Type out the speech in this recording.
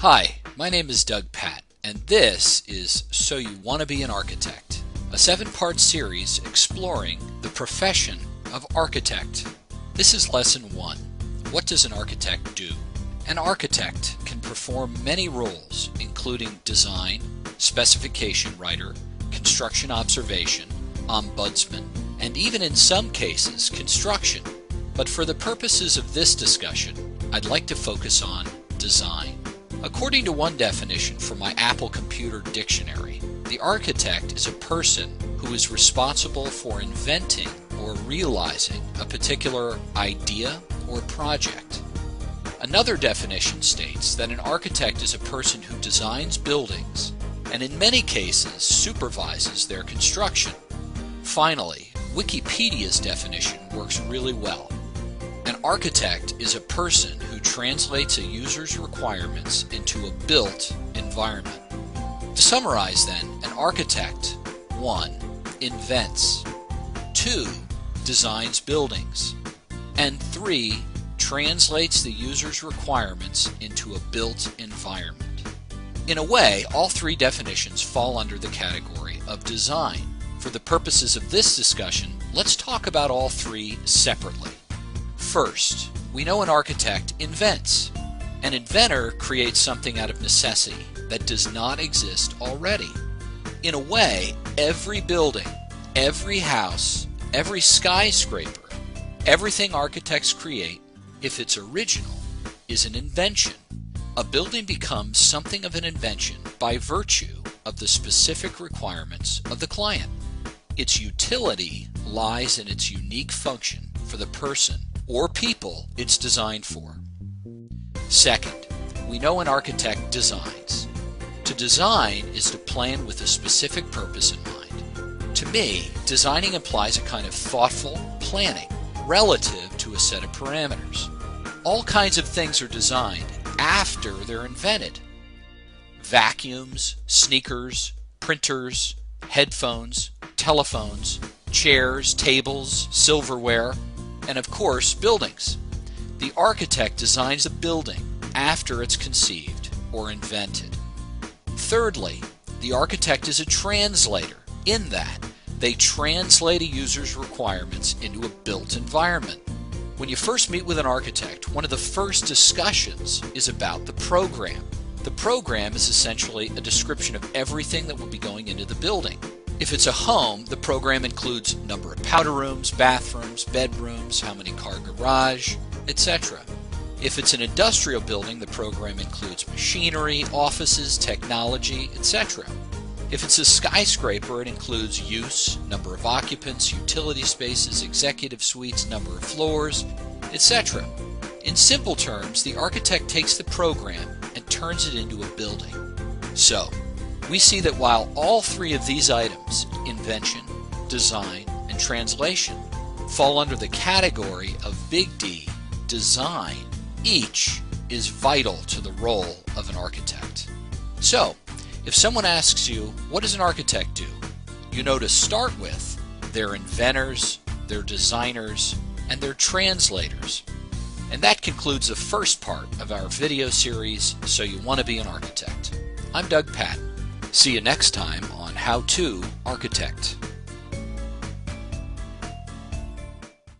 Hi, my name is Doug Patt, and this is So You Want to Be an Architect, a 7-part series exploring the profession of architect. This is Lesson 1. What does an architect do? An architect can perform many roles, including design, specification writer, construction observation, ombudsman, and even in some cases, construction. But for the purposes of this discussion, I'd like to focus on design. According to one definition from my Apple Computer Dictionary, the architect is a person who is responsible for inventing or realizing a particular idea or project. Another definition states that an architect is a person who designs buildings and in many cases supervises their construction. Finally, Wikipedia's definition works really well. An architect is a person who translates a user's requirements into a built environment. To summarize then, an architect 1. Invents, 2. Designs buildings, and 3. Translates the user's requirements into a built environment. In a way, all three definitions fall under the category of design. For the purposes of this discussion, let's talk about all three separately. First, we know an architect invents. An inventor creates something out of necessity that does not exist already. In a way, every building, every house, every skyscraper, everything architects create, if it's original, is an invention. A building becomes something of an invention by virtue of the specific requirements of the client. Its utility lies in its unique function for the person or people it's designed for. Second, we know an architect designs. To design is to plan with a specific purpose in mind. To me, designing implies a kind of thoughtful planning relative to a set of parameters. All kinds of things are designed after they're invented. Vacuums, sneakers, printers, headphones, telephones, chairs, tables, silverware, and of course, buildings. The architect designs a building after it's conceived or invented. Thirdly, the architect is a translator in that they translate a user's requirements into a built environment. When you first meet with an architect, one of the first discussions is about the program. The program is essentially a description of everything that will be going into the building. If it's a home, the program includes number of powder rooms, bathrooms, bedrooms, how many car garage, etc. If it's an industrial building, the program includes machinery, offices, technology, etc. If it's a skyscraper, it includes use, number of occupants, utility spaces, executive suites, number of floors, etc. In simple terms, the architect takes the program and turns it into a building. So, we see that while all three of these items, invention, design, and translation, fall under the category of big D, design, each is vital to the role of an architect. So, if someone asks you, what does an architect do? You know to start with, they're inventors, they're designers, and they're translators. And that concludes the first part of our video series, So You Want to Be an Architect. I'm Doug Patt. See you next time on How to Architect.